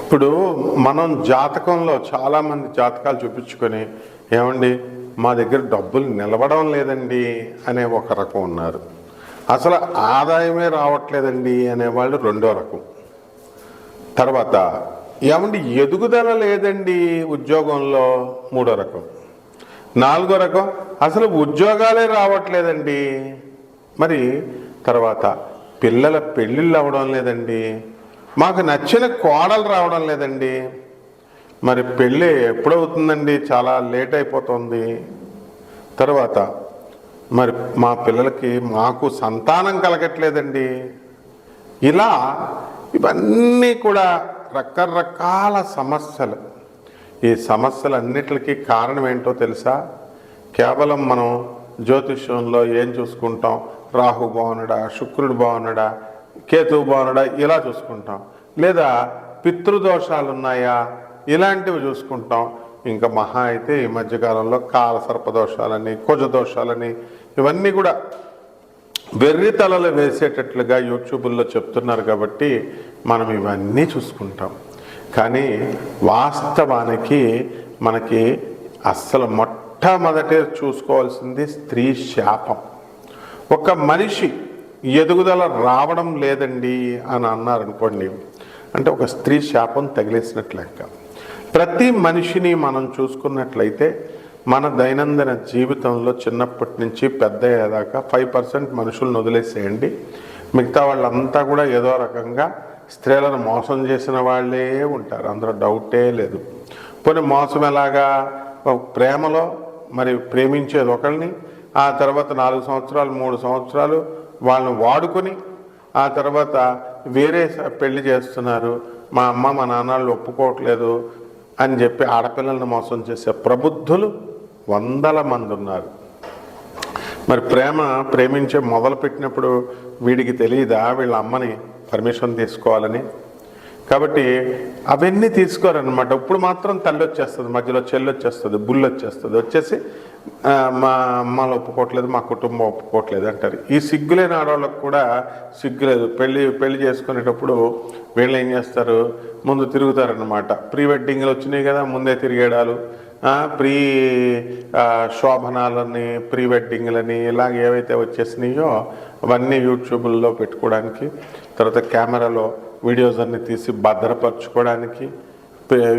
ఇప్పుడు మనం జాతకంలో చాలామంది జాతకాలు చూపించుకొని ఏమండి మా దగ్గర డబ్బులు నిలవడం లేదండి అనే ఒక రకం ఉన్నారు. అసలు ఆదాయమే రావట్లేదండి అనేవాళ్ళు రెండో రకం. తర్వాత ఏమండి ఎదుగుదల లేదండి ఉద్యోగంలో మూడో రకం. నాలుగో రకం అసలు ఉద్యోగాలే రావట్లేదండి. మరి తర్వాత పిల్లల పెళ్ళిళ్ళు అవ్వడం లేదండి, మాకు నచ్చిన కోడలు రావడం లేదండి. మరి పెళ్ళి ఎప్పుడవుతుందండి, చాలా లేట్ అయిపోతుంది. తర్వాత మరి మా పిల్లలకి మాకు సంతానం కలగట్లేదండి. ఇలా ఇవన్నీ కూడా రకరకాల సమస్యలు. ఈ సమస్యలన్నిటికీ కారణం ఏంటో తెలుసా? కేవలం మనం జ్యోతిష్యంలో ఏం చూసుకుంటాం, రాహు బాగున్నాడా, శుక్రుడు బాగున్నాడా, కేతువు బాగున్నాడా ఇలా చూసుకుంటాం, లేదా పితృదోషాలు ఉన్నాయా ఇలాంటివి చూసుకుంటాం. ఇంకా మహా అయితే ఈ మధ్యకాలంలో కాల సర్పదోషాలని, కుజదోషాలని ఇవన్నీ కూడా వెర్రి తలలు వేసేటట్లుగా యూట్యూబుల్లో చెప్తున్నారు కాబట్టి మనం ఇవన్నీ చూసుకుంటాం. కానీ వాస్తవానికి మనకి అస్సలు మొట్టమొదటి చూసుకోవాల్సింది స్త్రీ శాపం. ఒక మనిషి ఎదుగుదల రావడం లేదండి అని అన్నారనుకోండి, అంటే ఒక స్త్రీ శాపం తగిలేసినట్లు లెక్క. ప్రతి మనిషిని మనం చూసుకున్నట్లయితే మన దైనందిన జీవితంలో చిన్నప్పటి నుంచి పెద్ద అయ్యేదాకా 5% మనుషులను వదిలేసేయండి. మిగతా వాళ్ళంతా కూడా ఏదో రకంగా స్త్రీలను మోసం చేసిన వాళ్ళే ఉంటారు, అందులో డౌటే లేదు. పోనీ మోసం ఎలాగా? ప్రేమలో మరి ప్రేమించేది ఒకరిని, ఆ తర్వాత 4 సంవత్సరాలు 3 సంవత్సరాలు వాళ్ళని వాడుకొని ఆ తర్వాత వేరే పెళ్లి చేస్తున్నారు, మా అమ్మ మా నాన్నలు ఒప్పుకోవట్లేదు అని చెప్పి ఆడపిల్లలను మోసం చేసే ప్రబుద్ధులు 100 మంది ఉన్నారు. మరి ప్రేమించే మొదలుపెట్టినప్పుడు వీడికి తెలియదా వీళ్ళ అమ్మని పర్మిషన్ తీసుకోవాలని? కాబట్టి అవన్నీ తీసుకోరనమాట. ఇప్పుడు మాత్రం తల్లి వచ్చేస్తుంది, మధ్యలో చెల్లి వచ్చేస్తుంది, బుల్లి వచ్చేస్తుంది, వచ్చేసి మా అమ్మలు ఒప్పుకోవట్లేదు, మా కుటుంబం ఒప్పుకోవట్లేదు అంటారు. ఈ సిగ్గులేని ఆడవాళ్ళకు కూడా సిగ్గులేదు. పెళ్లి చేసుకునేటప్పుడు వీళ్ళు ఏం చేస్తారు, ముందు తిరుగుతారనమాట. ప్రీ వెడ్డింగ్లు వచ్చినాయి కదా, ముందే తిరిగేడాలు, ప్రీ శోభనాలని, ప్రీ వెడ్డింగ్లని ఇలాగ ఏవైతే వచ్చేసినాయో అవన్నీ యూట్యూబ్లో పెట్టుకోవడానికి, తర్వాత కెమెరాలో వీడియోస్ అన్నీ తీసి భద్రపరచుకోవడానికి,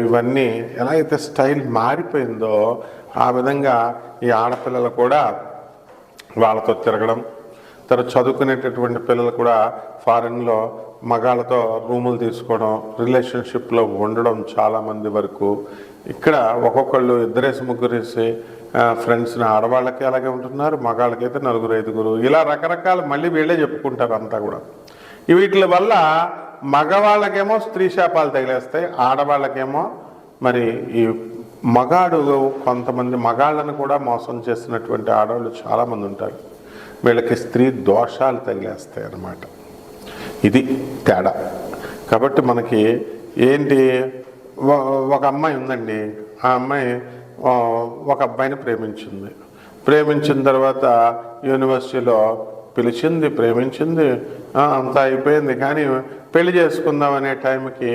ఇవన్నీ ఎలా అయితే స్టైల్ మారిపోయిందో ఆ విధంగా ఈ ఆడపిల్లలు కూడా వాళ్ళతో తిరగడం, తర్వాత చదువుకునేటటువంటి పిల్లలు కూడా ఫారిన్లో మగాళ్ళతో రూములు తీసుకోవడం, రిలేషన్షిప్లో ఉండడం చాలామంది వరకు. ఇక్కడ ఒక్కొక్కళ్ళు 2-3 ఫ్రెండ్స్ని, ఆడవాళ్ళకి అలాగే ఉంటున్నారు, మగాళ్ళకైతే 4-5 ఇలా రకరకాల మళ్ళీ వీళ్ళే చెప్పుకుంటారు అంతా కూడా. వీటి వల్ల మగవాళ్ళకేమో స్త్రీ శాపాలు తగిలేస్తాయి, ఆడవాళ్ళకేమో మరి ఈ మగాడు కొంతమంది మగాళ్ళను కూడా మోసం చేసినటువంటి ఆడవాళ్ళు చాలామంది ఉంటారు, వీళ్ళకి స్త్రీ దోషాలు తగిలేస్తాయి అన్నమాట. ఇది తేడా. కాబట్టి మనకి ఏంటి, ఒక అమ్మాయి ఉందండి, ఆ అమ్మాయి ఒక అబ్బాయిని ప్రేమించిన తర్వాత యూనివర్సిటీలో పిలిచింది, ప్రేమించింది, అంతా అయిపోయింది. కానీ పెళ్లి చేసుకుందాం అనే టైంకి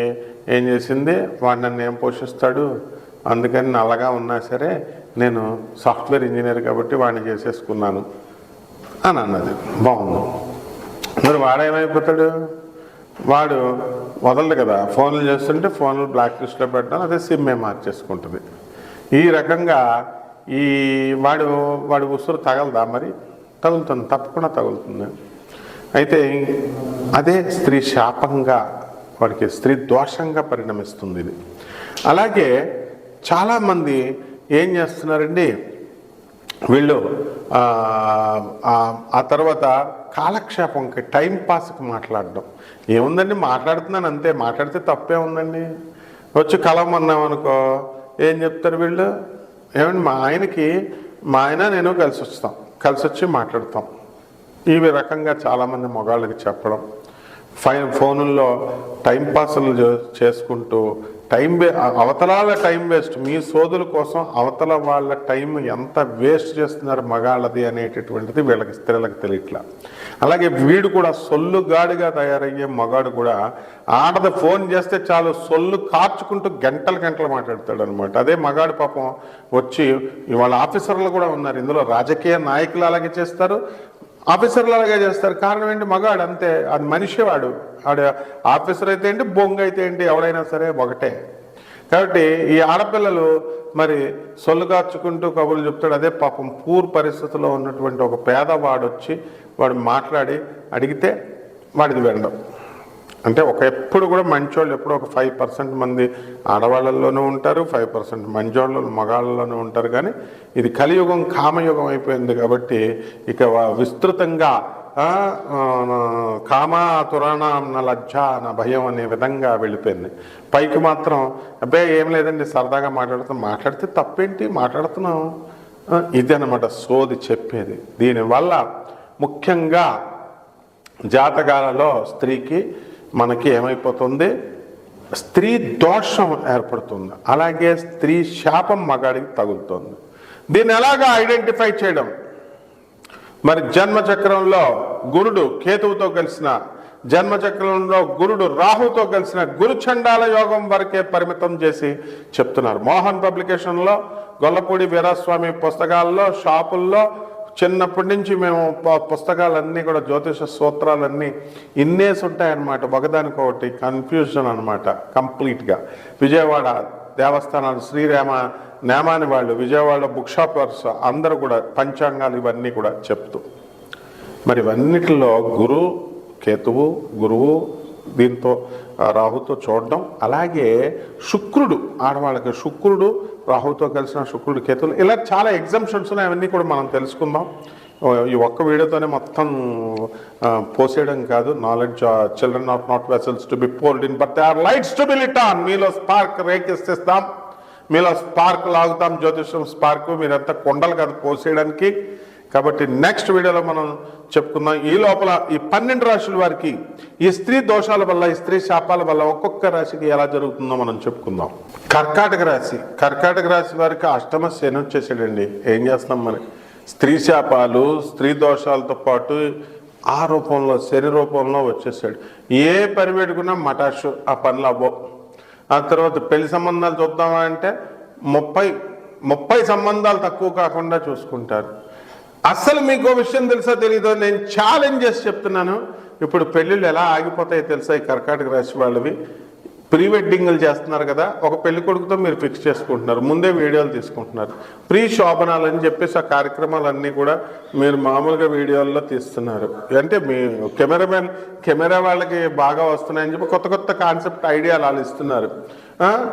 ఏం చేసింది, వాడు నన్ను ఏం పోషిస్తాడు, అందుకని నల్లగా ఉన్నా సరే నేను సాఫ్ట్వేర్ ఇంజనీర్ కాబట్టి వాడిని చేసేసుకున్నాను అని అన్నది. బాగుంది. మరి వాడేమైపోతాడు, వాడు వదలడు కదా, ఫోన్లు చేస్తుంటే ఫోన్లు బ్లాక్ లిస్ట్లో పెట్టడం, అదే సిమ్మే మార్చేసుకుంటుంది. ఈ రకంగా వాడు ఉసురు తగలదా? మరి తగులుతుంది, తప్పకుండా తగులుతుంది. అయితే అదే స్త్రీ శాపంగా, వాడికి స్త్రీ దోషంగా పరిణమిస్తుంది ఇది. అలాగే చాలామంది ఏం చేస్తున్నారండి, వీళ్ళు ఆ తర్వాత కాలక్షేపంకి, టైం పాస్కి మాట్లాడడం. ఏముందండి, మాట్లాడుతున్నాను అంతే, మాట్లాడితే తప్పే ఉందండి. వచ్చి కలవమన్నామనుకో ఏం చెప్తారు వీళ్ళు, ఏమండి మా ఆయన నేను కలిసి వచ్చి మాట్లాడతాం. ఈ రకంగా చాలామంది మగాళ్ళకి చెప్పడం. ఫోనుల్లో టైంపాస్లు చేసుకుంటూ అవతలాల టైం వేస్ట్, మీ సోదుల కోసం అవతల వాళ్ళ టైం ఎంత వేస్ట్ చేస్తున్నారు మగాళ్ళది అనేటటువంటిది వీళ్ళకి స్త్రీలకు తెలియట్లా. అలాగే వీడు కూడా సొల్లుగాడిగా తయారయ్యే మగాడు కూడా ఆడది ఫోన్ చేస్తే చాలు సొల్లు కార్చుకుంటూ గంటలు మాట్లాడతాడు అనమాట. అదే మగాడు పాపం వచ్చి వాళ్ళ ఆఫీసర్లు కూడా ఉన్నారు ఇందులో, రాజకీయ నాయకులు అలాగే చేస్తారు, ఆఫీసర్లు అలాగే చేస్తారు. కారణం ఏంటి? మగాడు అంతే, అది మనిషి వాడు ఆఫీసర్ అయితే ఏంటి, బొంగ అయితే ఏంటి, ఎవడైనా సరే ఒకటే. కాబట్టి ఈ ఆడపిల్లలు మరి సొల్లు కార్చుకుంటూ కబుర్లు చెప్తాడు. అదే పాపం పూర్ పరిస్థితిలో ఉన్నటువంటి ఒక పేదవాడు వచ్చి వాడు మాట్లాడి అడిగితే వాడిది వినడం. అంటే ఎప్పుడు కూడా మంచోళ్ళు ఎప్పుడు ఒక 5% మంది ఆడవాళ్ళల్లోనూ ఉంటారు, 5% మంచోళ్ళు మగాళ్ళలోనూ ఉంటారు. కానీ ఇది కలియుగం కామయుగం అయిపోయింది కాబట్టి ఇక విస్తృతంగా కామా తురాణం నా లజ్జ నా భయం అనే విధంగా వెళ్ళిపోయింది. పైకి మాత్రం అబ్బాయి ఏం లేదండి సరదాగా మాట్లాడితే తప్పేంటి, మాట్లాడుతున్నాం, ఇది అన్నమాట సోది చెప్పేది. దీనివల్ల ముఖ్యంగా జాతకాలలో స్త్రీకి మనకి ఏమైపోతుంది, స్త్రీ దోషం ఏర్పడుతుంది, అలాగే స్త్రీ శాపం మగాడికి తగులుతుంది. దీన్ని ఎలాగా ఐడెంటిఫై చేయడం? మరి జన్మచక్రంలో గురుడు కేతువుతో కలిసిన, జన్మచక్రంలో గురుడు రాహుతో కలిసిన గురుచండాల యోగం వరకే పరిమితం చేసి చెప్తున్నారు. మోహన్ పబ్లికేషన్లో, గొల్లపూడి వీరాస్వామి పుస్తకాల్లో, షాపుల్లో చిన్నప్పటి నుంచి మేము పుస్తకాలన్నీ కూడా జ్యోతిష సూత్రాలన్నీ ఇన్నేసి ఉంటాయన్నమాట. ఒకదానికొకటి కన్ఫ్యూజన్ అనమాట కంప్లీట్గా. విజయవాడ దేవస్థానాలు శ్రీరామ నేమాని వాళ్ళు, విజయవాడ బుక్ షాపర్స్ అందరూ కూడా పంచాంగాలు ఇవన్నీ కూడా చెప్తూ, మరి ఇవన్నిటిలో కేతువు గురువు దీంతో రాహుతో చూడడం, అలాగే శుక్రుడు ఆడవాళ్ళకి శుక్రుడు రాహుతో కలిసిన శుక్రుడు కేతువులు, ఇలా చాలా ఎగ్జాంప్షన్స్ ఉన్నాయి. అవన్నీ కూడా మనం తెలుసుకుందాం. ఈ ఒక్క వీడియోతోనే మొత్తం పోసేయడం కాదు. Knowledge children are not vessels to be poured in but they are lights to be lit on. మీలో స్పార్క్ రేకెత్తిస్తాం, మీలో స్పార్క్ లాగుతాం, జ్యోతిషం స్పార్క్. మీరంతా కొండలు కాదు పోసేయడానికి. కాబట్టి నెక్స్ట్ వీడియోలో మనం చెప్పుకుందాం. ఈ లోపల ఈ 12 రాశుల వారికి ఈ స్త్రీ దోషాల వల్ల, ఈ స్త్రీ శాపాల వల్ల ఒక్కొక్క రాశికి ఎలా జరుగుతుందో మనం చెప్పుకుందాం. కర్కాటక రాశి వారికి అష్టమ శని వచ్చేసాడండి. ఏం చేస్తాం మరి? స్త్రీ శాపాలు, స్త్రీ దోషాలతో పాటు ఆ రూపంలో శని రూపంలో వచ్చేసాడు. ఏ పని పెట్టుకున్నా మటాషు, ఆ పనులు అవ్వవు. ఆ తర్వాత పెళ్లి సంబంధాలు చూద్దామా అంటే 30 సంబంధాలు తక్కువ కాకుండా చూసుకుంటారు. అస్సలు మీకు విషయం తెలుసా తెలీదో, నేను ఛాలెంజ్ చేసి చెప్తున్నాను. ఇప్పుడు పెళ్ళిళ్ళు ఎలా ఆగిపోతాయో తెలుసా? ఈ కర్కాటక రాశి వాళ్ళవి ప్రీ వెడ్డింగ్లు చేస్తున్నారు కదా, ఒక పెళ్లి కొడుకుతో మీరు ఫిక్స్ చేసుకుంటున్నారు, ముందే వీడియోలు తీసుకుంటున్నారు, ప్రీ శోభనాలు అని చెప్పేసి ఆ కార్యక్రమాలన్నీ కూడా మీరు మామూలుగా వీడియోల్లో తీస్తున్నారు. అంటే మీ కెమెరా వాళ్ళకి బాగా వస్తున్నాయని చెప్పి కొత్త కాన్సెప్ట్ ఐడియాలు వాళ్ళు ఇస్తున్నారు.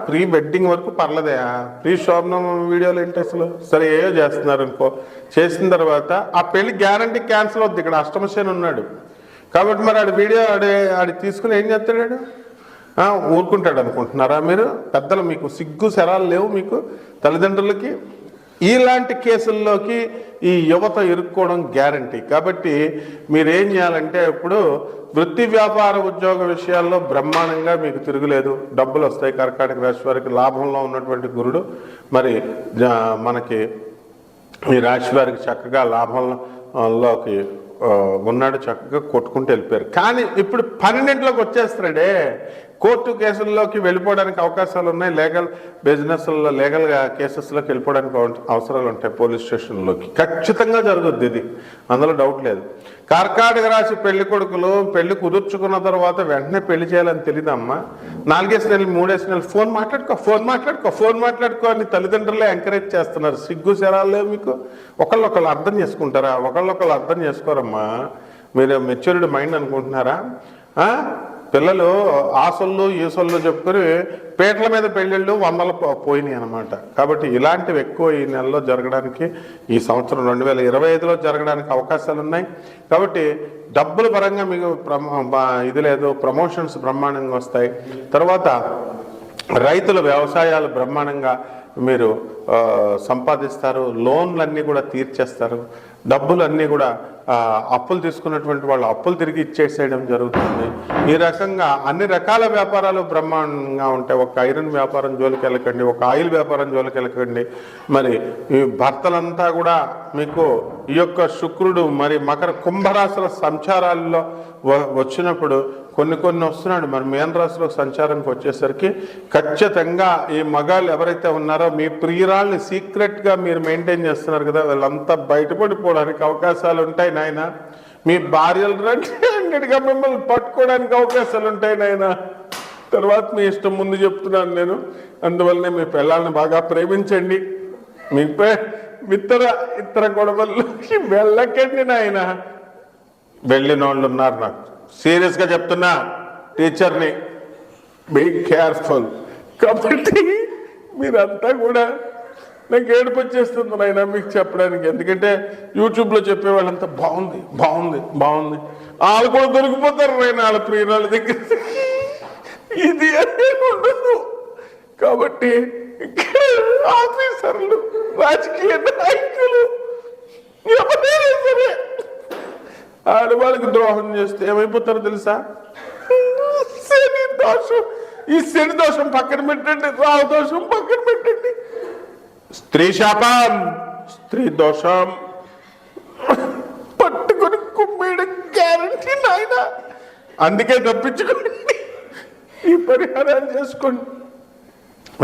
ప్రీ వెడ్డింగ్ వరకు పర్లేదే, ప్రీ శోభనం వీడియోలు ఏంటి అసలు? సరే ఏయో చేస్తున్నారు అనుకో, చేసిన తర్వాత ఆ పెళ్లి గ్యారంటీ క్యాన్సిల్ అవుద్ది. ఇక్కడ అష్టమశని ఉన్నాడు కాబట్టి మరి ఆడి వీడియో ఆడి తీసుకుని ఏం చేస్తాడు? ఊరుకుంటాడు అనుకుంటున్నారా మీరు? పెద్దలు మీకు సిగ్గు శరాలు లేవు మీకు తల్లిదండ్రులకి? ఇలాంటి కేసుల్లోకి ఈ యువత ఇరుక్కోవడం గ్యారంటీ. కాబట్టి మీరేం చేయాలంటే ఇప్పుడు వృత్తి వ్యాపార ఉద్యోగ విషయాల్లో బ్రహ్మాండంగా మీకు తిరుగులేదు, డబ్బులు వస్తాయి. కర్కాటక రాశి వారికి లాభంలో ఉన్నటువంటి గురుడు మరి మనకి ఈ రాశి వారికి చక్కగా లాభంలోకి ఉన్నాడు, చక్కగా కొట్టుకుంటూ వెళ్ళిపోయారు. కానీ ఇప్పుడు 12లోకి వచ్చేస్తాడే, కోర్టు కేసుల్లోకి వెళ్ళిపోవడానికి అవకాశాలు ఉన్నాయి, లీగల్ బిజినెస్లో లీగల్గా కేసెస్లోకి వెళ్ళిపోవడానికి అవసరాలు ఉంటాయి, పోలీస్ స్టేషన్లోకి ఖచ్చితంగా జరుగుద్ది, ఇది అందులో డౌట్ లేదు. కర్కాటక రాశి పెళ్లి కొడుకులు పెళ్లి కుదుర్చుకున్న తర్వాత వెంటనే పెళ్లి చేయాలని తెలియదమ్మా. 4 నెలలు 3 నెలలు ఫోన్ మాట్లాడుకో అని తల్లిదండ్రులే ఎంకరేజ్ చేస్తున్నారు. సిగ్గు శరాలు లేవు మీకు? ఒకళ్ళొకళ్ళు అర్థం చేసుకుంటారా? ఒకళ్ళొకళ్ళు అర్థం చేసుకోరమ్మా. మీరు మెచ్యూర్డ్ మైండ్ అనుకుంటున్నారా? పిల్లలు ఆసొల్లు ఈసొల్లు చెప్పుకొని పేటల మీద పెళ్ళిళ్ళు 100 పోయినాయి అనమాట. కాబట్టి ఇలాంటివి ఎక్కువ ఈ నెలలో జరగడానికి, ఈ సంవత్సరం 2025లో జరగడానికి అవకాశాలు ఉన్నాయి. కాబట్టి డబ్బుల పరంగా మీకు ఇది లేదు, ప్రమోషన్స్ బ్రహ్మాండంగా వస్తాయి. తర్వాత రైతుల వ్యవసాయాలు బ్రహ్మాండంగా మీరు సంపాదిస్తారు, లోన్లన్నీ కూడా తీర్చేస్తారు, డబ్బులన్నీ కూడా అప్పులు తీసుకున్నటువంటి వాళ్ళు అప్పులు తిరిగి ఇచ్చేసేయడం జరుగుతుంది. ఈ రకంగా అన్ని రకాల వ్యాపారాలు బ్రహ్మాండంగా ఉంటాయి. ఒక ఐరన్ వ్యాపారం జోలికి వెళ్ళకండి, ఒక ఆయిల్ వ్యాపారం జోలికి వెళ్ళకండి. మరి ఈ భర్తలంతా కూడా మీకు ఈ యొక్క శుక్రుడు మరి మకర కుంభరాశుల సంచారాల్లో వచ్చినప్పుడు కొన్ని వస్తున్నాడు. మరి మీన రాశిలో సంచారంకి వచ్చేసరికి ఖచ్చితంగా ఈ మగాళ్ళు ఎవరైతే ఉన్నారో మీ ప్రియురాల్ని సీక్రెట్గా మీరు మెయింటైన్ చేస్తున్నారు కదా, వాళ్ళంతా బయటపడిపోవడానికి అవకాశాలు ఉంటాయి నాయన. మీ భార్యలు రండిగా మిమ్మల్ని పట్టుకోవడానికి అవకాశాలు ఉంటాయి నాయన. తర్వాత మీ ఇష్టం, ముందు చెప్తున్నాను నేను. అందువల్లనే మీ పిల్లల్ని బాగా ప్రేమించండి. మీ ఇతర గొడవల్లోకి వెళ్ళకండి నాయన. వెళ్ళిన వాళ్ళు ఉన్నారు, నాకు సీరియస్గా చెప్తున్నా, టీచర్ని, బీ కేర్ఫుల్. కాబట్టి మీరంతా కూడా నాకు ఏడుపు వచ్చేస్తుంది నాయన మీకు చెప్పడానికి. ఎందుకంటే యూట్యూబ్లో చెప్పే వాళ్ళంతా బాగుంది బాగుంది బాగుంది, వాళ్ళు కూడా దొరికిపోతారు నాయన వాళ్ళ ప్రియురాల దగ్గర. ఇది అనే ఉండదు. కాబట్టి ఆఫీసర్లు, రాజకీయ నాయకులు ఎవరైనా సరే ఆడవాళ్ళకి ద్రోహం చేస్తే ఏమైపోతారో తెలుసా? శని దోషం. ఈ శని దోషం పక్కన పెట్టండి, రావు దోషం పక్కన పెట్టండి, స్త్రీ శాపం, స్త్రీ దోషం పట్టుకొని కుమ్మేయడం గ్యారంటీ నాయన. అందుకే తప్పించుకోండి, ఈ పరిహారాలు చేసుకోండి.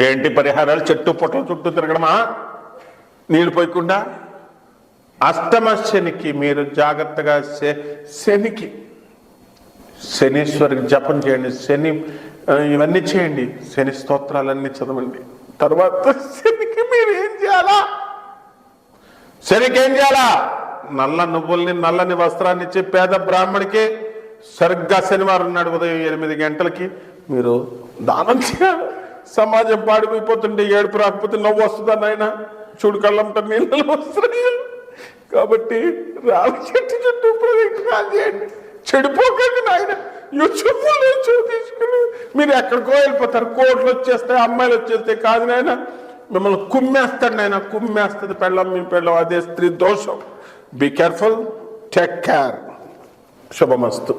ఏంటి పరిహారాలు? చెట్టు పొట్టల చుట్టూ తిరగడమా? నీళ్ళు పోయకుండా? అష్టమ శనికి మీరు జాగ్రత్తగా శనికి శనీశ్వరికి జపం చేయండి, శని ఇవన్నీ చేయండి, శని స్తోత్రాలన్నీ చదవండి. తర్వాత శనికి మీరు ఏం చేయాలా? శనికి ఏం చేయాలా? నల్ల నువ్వుల్ని, నల్లని వస్త్రాన్ని ఇచ్చి పేద బ్రాహ్మడికి సరిగ్గా శనివారం నాడు ఉదయం 8 గంటలకి మీరు దానం చేయాలి. సమాజం పాడిపోతుంటే ఏడుపు రాకపోతే నవ్వు వస్తుందా నాయన? చూడు కళ్ళంట నీళ్ళు వస్తున్నాయి. కాబట్టి రావి చెట్టు చుట్టూ ప్రదక్షిణాలు చేయండి, చెడిపోకండి నాయన. యూట్యూబ్లో తీసుకుని మీరు ఎక్కడికో వెళ్ళిపోతారు, కోట్లు వచ్చేస్తాయి, అమ్మాయిలు వచ్చేస్తాయి. కాదు నాయన, మిమ్మల్ని కుమ్మేస్తాడు నాయన, కుమ్మేస్తుంది పెళ్ళం, మీ పెళ్ళం. అదే స్త్రీ దోషం. Be careful, take care. Subhamastu.